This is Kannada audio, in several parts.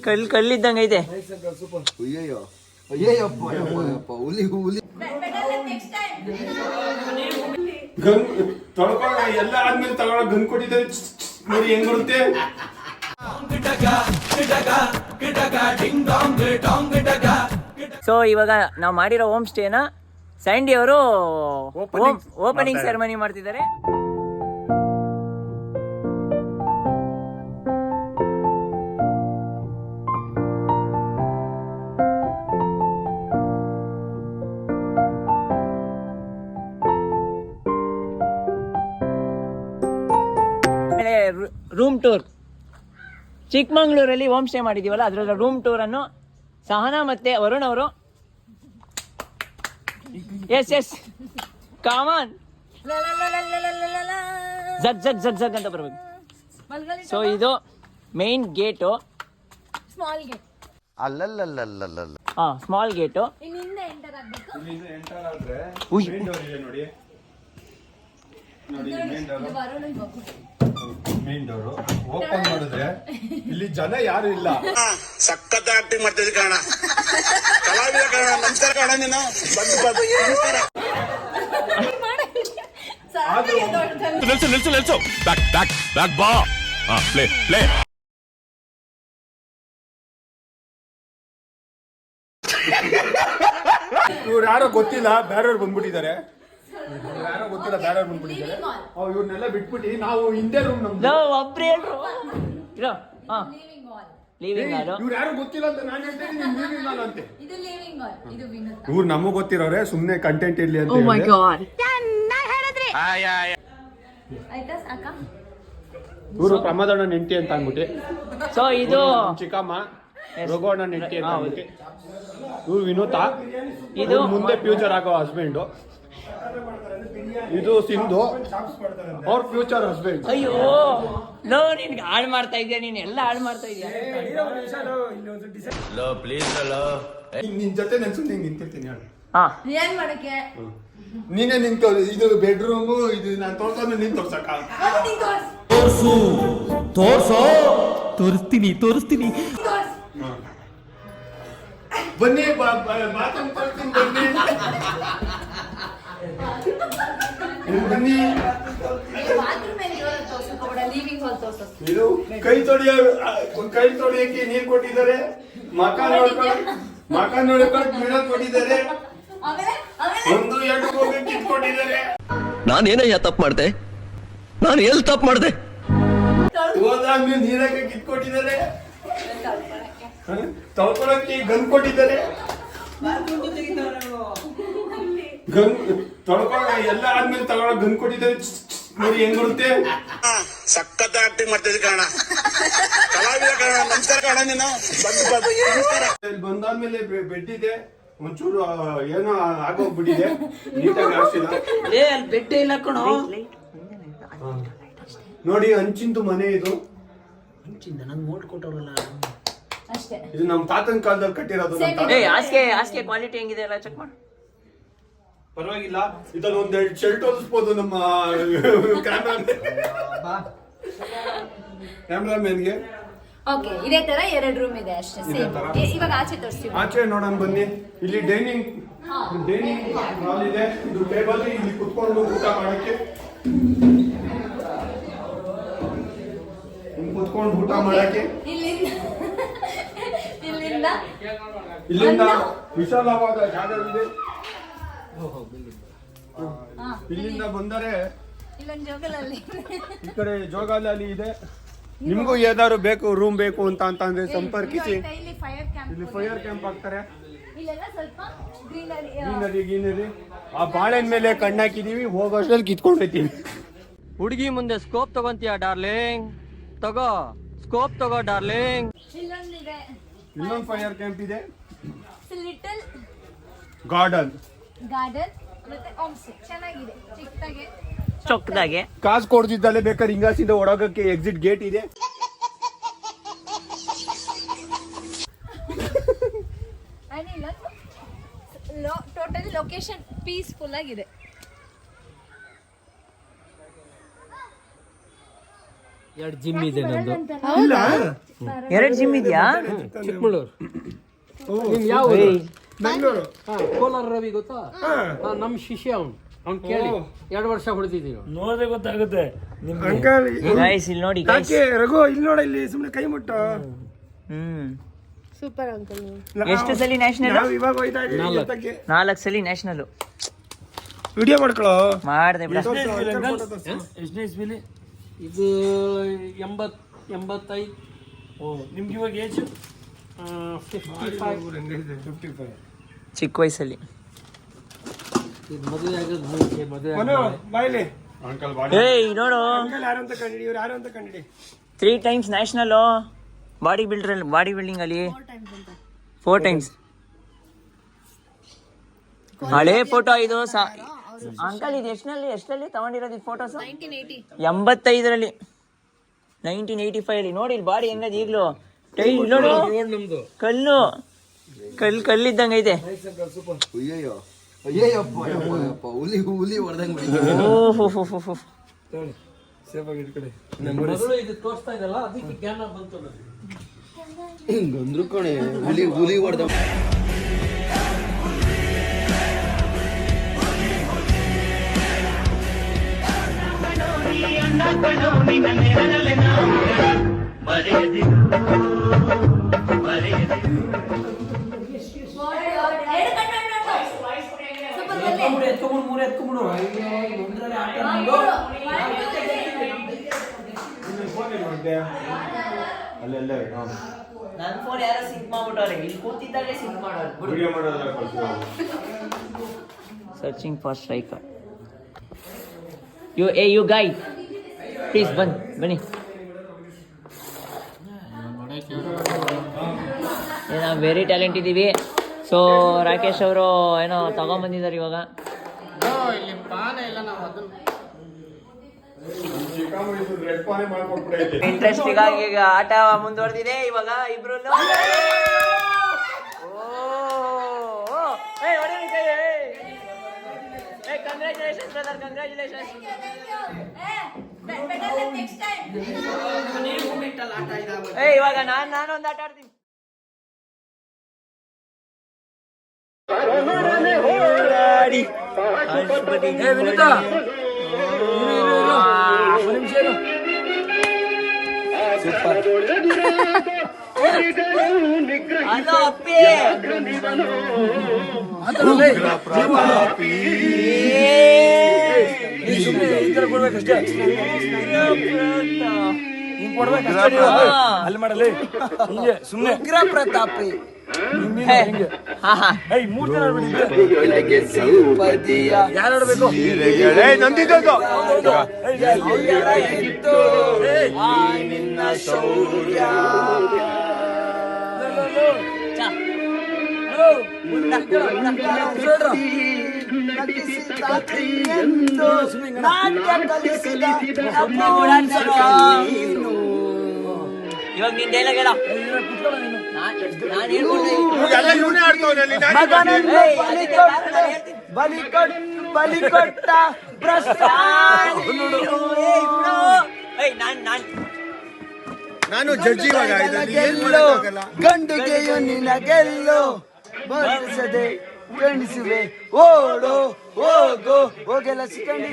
ಕಲ್ಲಿದ್ದಂಗೆ ಐತೆ. ಎಲ್ಲ ಆದ್ಮೇಲೆ ತಗೊಳ್ಳೋ ಗನ್ ಕೊಟ್ಟಿದ್ದಾರೆ ನೋಡಿ ಹೆಂಗ್ ಬರುತ್ತೆ. ಸೊ ಇವಾಗ ನಾವು ಮಾಡಿರೋ ಹೋಮ್ ಸ್ಟೇನ ಸ್ಯಾಂಡಿ ಅವರು ಓಪನಿಂಗ್ ಸೆರೆಮನಿ ಮಾಡ್ತಿದ್ದಾರೆ. ರೂಮ್ ಟೂರ್ ಚಿಕ್ಕಮಂಗ್ಳೂರಲ್ಲಿ ಹೋಮ್ ಸ್ಟೇ ಮಾಡಿದೀವಲ್ಲ, ಅದರ ರೂಮ್ ಟೂರ್ ಅನ್ನು ಸಹನಾ ಮತ್ತೆ ವರುಣ್ ಅವರು ಎಸ್ ಕಾಮನ್ ಜಗ್ ಜಗ್ ಜಗ್ ಜಗ್ ಅಂತ ಬರ್ಬೇಕು. ಸೊ ಇದು main gate, small gate. Main door open ಮಾಡಿದ್ರೆ ಇಲ್ಲಿ ಜನ ಯಾರು ಇಲ್ಲ. ಸಖತ್ ಆಕ್ಟಿಂಗ್ ಮಾಡ್ತಿದ್ದೆ ಕಾರಣ ಕಲಾವಿದ ಕಾರಣ. ನಮಸ್ಕಾರ ಕಾರಣ ನೀನು ನಿಲ್ಸು ಬ್ಯಾಕ್ ಬಾ. ಪ್ಲೇ ಇವ್ರು ಯಾರೋ ಗೊತ್ತಿಲ್ಲ, ಬೇರೆಯವ್ರು ಬಂದ್ಬಿಟ್ಟಿದ್ದಾರೆ. ಇವ್ರನ್ನೆಲ್ಲ ಬಿಟ್ಬಿಟ್ಟು ನಾವು ಹಿಂದೆ ರೂಮ್ ನಮ್ದು ಒಬ್ರು ಹೇಳ್ರು ಇವ್ರು ಯಾರು ಗೊತ್ತಿಲ್ಲ ಅಂತ ನಾನು ಹೇಳ್ತೇನೆ. ಅಂತೆ ಇವ್ರು ನಮಗ್ ಗೊತ್ತಿರೋರೆ, ಸುಮ್ನೆ ಕಂಟೆಂಟ್ ಇರ್ಲಿ ಅಂತ. ಇವ್ರು ಪ್ರಮೋದಣ್ಣ ನೆಂಟಿ ಅಂತ ಅಂದ್ಬಿಟ್ಟು. ಸೊ ಇದು ಚಿಕ್ಕಮ್ಮ ರಘುವಣ್ಣ ನೆಂಟಿ ಅಂತ ಅಂದ್ಬಿಟ್ಟು. ಇವ್ರು ವಿನೋತ, ಇದು ಮುಂದೆ ಫ್ಯೂಚರ್ ಆಗೋ ಹಸ್ಬೆಂಡು. ಇದು ಸಿಂಧು, ಅವ್ರ ಫ್ಯೂಚರ್ ಹಸ್ಬೆಂಡ್. ಅಯ್ಯೋ ನೋ, ನಿನ್ಗೆ ಹಾಳು ಮಾಡ್ತಾ ಇದೆಯಾ, ನೀನ್ ಎಲ್ಲ ಹಾಳು ಮಾಡ್ತಾ ಇದೆಯಾ. ನಿನ್ ಜೊತೆ ನಾನು ಸುಮ್ಮನೆ ನಿಂತಿರ್ತೀನಿ. ಏನ್ ಮಾಡಕ್ಕೆ ನೀನೇ ನಿಂತು ಇದು ಬೆಡ್ರೂಮ್, ಇದು ನಾನು ತೋರ್ಸೋದು ನೀನ್ ತೋರ್ಸಕ್ಕ. ತೋರಿಸ್ತೀನಿ ಬನ್ನಿ ಬಾತ್ರೂಮ್ ತೋರಿಸ್ತೀನಿ ಬನ್ನಿ. ಇದು ಕೈ ತೊಳಿಯಕ್ಕೆ ನೀರ್ ಕೊಟ್ಟಿದ್ದಾರೆ. ಮಕ ನೋಡ್ಕೊಂಡು ಮಿರರ್ ಕೊಟ್ಟಿದ್ದಾರೆ. 1-2 ಹೋಗಕ್ಕೆ ಕಿಟ್ ಕೊಟ್ಟಿದ್ದಾರೆ. ನಾನೇನಯ್ಯ ತಪ್ಪು ಮಾಡ್ದೆ? ನಾನು ಎಲ್ಲಿ ತಪ್ಪು ಮಾಡ್ದೆ? ಹೋದಾದ್ಮೇಲೆ ನೀರಕ್ಕೆ ಕಿಟ್ ಕೊಟ್ಟಿದ್ದಾರೆ. ತೊಳ್ಕೊಳಕ್ಕೆ ಗನ್ ಕೊಟ್ಟಿದ್ದಾರೆ. ಎಲ್ಲ ಆದ್ಮೇಲೆ ತಗೊಳ್ಳೋ ಗನ್ ಕೊಟ್ಟಿದ್ದಾರೆ ನೋಡಿ ಹೆಂಗ್ ಬರುತ್ತೆ. ಸಖತ್ ಆಕ್ಟಿಂಗ್ ಮಾಡ್ತಿದ್ದೆ ಕಾರಣ ಕಲಾವಿದ ಕಾರಣ. ನಮಸ್ಕಾರ ಕಾರಣ ನೀನು ಬಂದಾದ್ಮೇಲೆ ಬೆಡ್ ಇದೆ, ಒಂಚೂರು ಏನೋ ಆಗೋಗ್ಬಿಟ್ಟಿದೆ, ನೀಟಾಗಿ ಹಾಕ್ಸಿಲ್ಲ. ಬೆಡ್ ಇಲ್ಲ ಕಣೋ ನೋಡಿ. ಹಂಚಿಂದು ಮನೆ ಇದು. ಇದು ನಮ್ ತಾತನ ಕಾಲದಲ್ಲಿ ಕಟ್ಟಿರೋದು. ಹಾಸಿಗೆ ಕ್ವಾಲಿಟಿ ಹೆಂಗಿದೆ ಎಲ್ಲ ಚೆಕ್ ಮಾಡು. ಪರವಾಗಿಲ್ಲ. ಇದ್ರಲ್ಲಿ ಒಂದೆರಡು ಶರ್ಟ್ ಹೊಲಿಸ್ಬೋದು ನಮ್ಮ ಕ್ಯಾಮ್ರಾಮನ್ಗೆ. ಓಕೆ, ಇದೇ ತರ 2 ರೂಮ್ ಇದೆ ಅಷ್ಟೇ. ಇವಾಗ ಆಚೆ ತೋರಿಸ್ತೀವಿ. ಆಚೆ ನೋಡೋಣ ಬನ್ನಿ. ಇಲ್ಲಿ ಡೈನಿಂಗ್ ಹಾಲ್ ಇದೆ. ಇದು ಟೇಬಲ್, ಇಲ್ಲಿ ಕುತ್ಕೊಂಡು ಊಟ ಮಾಡಕ್ಕೆ. ಇಲ್ಲಿಂದ ವಿಶಾಲವಾದ ಜಾಗವಿದೆ. ಇಲ್ಲಿಂದ ಬಂದರೆ ಈ ಕಡೆ ಜೋಗಾಲಿ ಇದೆ. ನಿಮ್ಗೂ ಏದಾದ್ರು ಬೇಕು, ರೂಮ್ ಬೇಕು ಅಂತ ಅಂದ್ರೆ ಸಂಪರ್ಕಿಸಿ. ಇಲ್ಲಿ ಫೈರ್ ಕ್ಯಾಂಪ್ ಹಾಕ್ತಾರೆ. ಗ್ರೀನರಿ. ಆ ಬಾಳೆನ್ ಮೇಲೆ ಕಣ್ಣಾಕಿದೀವಿ, ಹೋಗೋಷ್ಟ್ರಲ್ಲಿ ಕಿತ್ಕೊಂಡಿರ್ತೀವಿ. ಹುಡುಗಿ ಮುಂದೆ ಸ್ಕೋಪ್ ತಗೊಂತೀಯ ಡಾರ್ಲಿಂಗ್? ತಗೋ ಸ್ಕೋಪ್ ತಗೋ ಡಾರ್ಲಿಂಗ್. ಇನ್ನೊಂದು ಫೈರ್ ಕ್ಯಾಂಪ್ ಇದೆ. ಗಾರ್ಡನ್ ಮತ್ತೆ ಚೆನ್ನಾಗಿದೆ, ಚೊಕ್ಕದಾಗೆ. ಕಾಸು ಕೊಡ್ತಿದ್ದಲ್ಲೇ ಬೇಕಾದ್ರೆ ಹಿಂಗಾಸಿಂದ ಒಳಗಕ್ಕೆ ಎಕ್ಸಿಟ್ ಗೇಟ್ ಇದೆ. ಟೋಟಲಿ ಲೊಕೇಶನ್ ಪೀಸ್ಫುಲ್ ಆಗಿದೆ. ಎರಡು ಜಿಮ್ ಇದೆ ನಂದು. ಇಲ್ಲ 2 ಜಿಮ್ ಇದೆಯಾ? ಚಿಕ್ಕಮಗಳೂರು. ನೀನ್ ಯಾವ ಊರು? ಬೆಂಗಳೂರು. ಕೋಲಾರ ರವಿ ಗೊತ್ತಾ? ನಮ್ಮ ಶಿಷ್ಯ ಅವ್ನು ಕೇಳಿ 2 ವರ್ಷ ಹೊಡೆದಿದ್ದೀವಿ. ನೋಡಿದ್ರೆ ಗೊತ್ತಾಗುತ್ತೆ ನಿಮ್ಗೆ. ಅಂಕಲ್ ಗೈಸ್ ಇಲ್ಲಿ ನೋಡಿ ಗೈಸ್. ಯಾಕೆ ರಘು ಇಲ್ಲಿ ನೋಡ, ಇಲ್ಲಿ ಸುಮ್ಮನೆ ಕೈ ಮುಟ್ಟು. Super uncle. ಎಷ್ಟು ಸಲ ನ್ಯಾಷನಲ್? ನಾವು ಇವಾಗ ಹೋಯ್ತಾ ಇದೀವಿ 4 ಸಲ ನ್ಯಾಷನಲ್. ವಿಡಿಯೋ ಮಾಡ್ಕೊಳ್ಳೋ. ಮಾಡ್ದೆ ಬಿಡ. ಎಷ್ಟನೇ ಇಸ್ವಿಲಿ? ಇದು 85. ಓ ನಿಮ್ಗೆ ಇವಾಗ ಏಜ್ 55. ಚಿಕ್ಕ ವಯಸ್ಸಲ್ಲಿ. ಇದು ಮದುವೆ ಆಗೋದು ಮುಂಚೆ, ಮದುವೆ ಮನು ಬಾಯ್ಲಿ. ಅಂಕಲ್ ಏಯ್ ನೋಡು, ಯಾರು ಅಂತ ಕಂಡಿಡಿ, ಇವ್ರು ಯಾರು ಅಂತ ಕಂಡಿಡಿ. 3 ಟೈಮ್ಸ್ ನ್ಯಾಷನಲ್ ಬಾಡಿ ಬಿಲ್ಡಿಂಗ್ ಅಲ್ಲಿ 4 ಟೈಮ್ಸ್. ಹಳೆ ಫೋಟೋ ಇದು ಅಂಕಲ್. ಇದು ಎಷ್ಟರಲ್ಲಿ ತಗೊಂಡಿರೋದು ಫೋಟೋಸ್? 85ರಲ್ಲಿ, 1985 ಅಲ್ಲಿ. ನೋಡಿ ಇಲ್ಲಿ ಬಾಡಿ ಹೆಂಗದ ಈಗ್ಲೂ. ನೋಡು ನಮ್ದು ಕಲ್ಲಿದ್ದಂಗ ಐತೆ. ಮಗಳು ಇದು ತೋರಿಸ್ತಾ ಇದಲ್ಲ, ಅದಕ್ಕೆ ಜ್ಞಾನ ಬಂತು ನನಗೆ. ಗಂದ್ರು ಕಣೆ, ಹುಲಿ ಹೊಡೆದ. ನನ್ ಫೋನ್ ಯಾರೋ ಸಿಂಕ್ ಮಾಡ್ಬಿಟ್ಟವ್ರೆ, ಇಲ್ಲಿ ಕೂತಿದ್ದಾಗೆ ಸಿಂಕ್ ಮಾಡೋರು. Searching for striker. You guy please ಬನ್ನಿ. ನಾವು ವೆರಿ ಟ್ಯಾಲೆಂಟ್ ಇದ್ದೀವಿ. ಸೊ ರಾಕೇಶ್ ಅವರು ಏನೋ ತಗೊಂಬಂದಿದ್ದಾರೆ ಇವಾಗ. ಇಂಟ್ರೆಸ್ಟ್ ಈಗ ಆಟ ಮುಂದುವರೆದಿದೆ. ಇವಾಗ ಇಬ್ರು ಕಂಗ್ರ್ಯಾಚುಲೇಷನ್ಸ್ ಬ್ರದರ್, ಕಂಗ್ರ್ಯಾಚುಲೇಷನ್ಸ್. ಇವಾಗ ನಾನೊಂದು ಆಟ ಆಡ್ತೀನಿ. ಹಲೋ ಅಪ್ಪಿ. ಅಲ್ಲಿ ಮಾಡಲಿ ಹಿಂಗೆ ಸುಮ್ಮನೆ ಉಗ್ರ ಪ್ರತಾಪಿ. ಯಾರು ಆಡ್ಬೇಕು? ನಿನ್ನ ಶೌರ್ಯ ಇವಾಗ ನೀನ್ ಡೈಲಾಗ್ ಹೇಳ. ಬಲಿ ಕೊಟ್ಟ ನಾನು ಜಡ್ಜಿ ಇವಾಗ. ಗಂಡುಗೆಯು ನಿನಗೆಲ್ಲೋ ಬರಿಸದೆ ಗಣಿಸುವೆ, ಓಡೋ ಹೋಗೋ ಹೋಗೆಲ್ಲ ಸಿಕ್ಕಂಡಿ.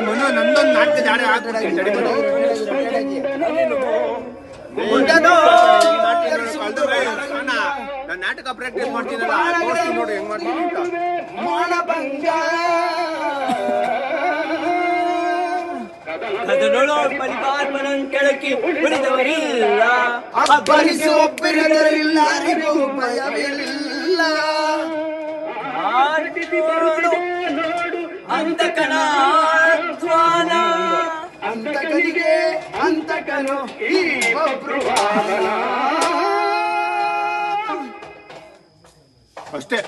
ಮನು ನಂದೊಂದು ನಾಟಕದ ನಾನು ನಾಟಕ ಪ್ರಾಕ್ಟೀಸ್ ಮಾಡ್ತೀನಲ್ಲ, ನೋಡಿ ಹೆಂಗ್ ಮಾಡ್ತೀನಿ ಅಂತ. ಕೆಳಕ್ಕೆ ಉಳಿದವರಿಲ್ಲ, ಒಬ್ಬರಿಲ್ಲರಿಗೂ ಭಯವಿಲ್ಲ. ಅಂತಕನ ಧ್ವಾನ ಅಂತಕನಿಗೆ ಅಂತಕನು ಈ ಒಬ್ರು ವಾಹನ. ಅಷ್ಟೇ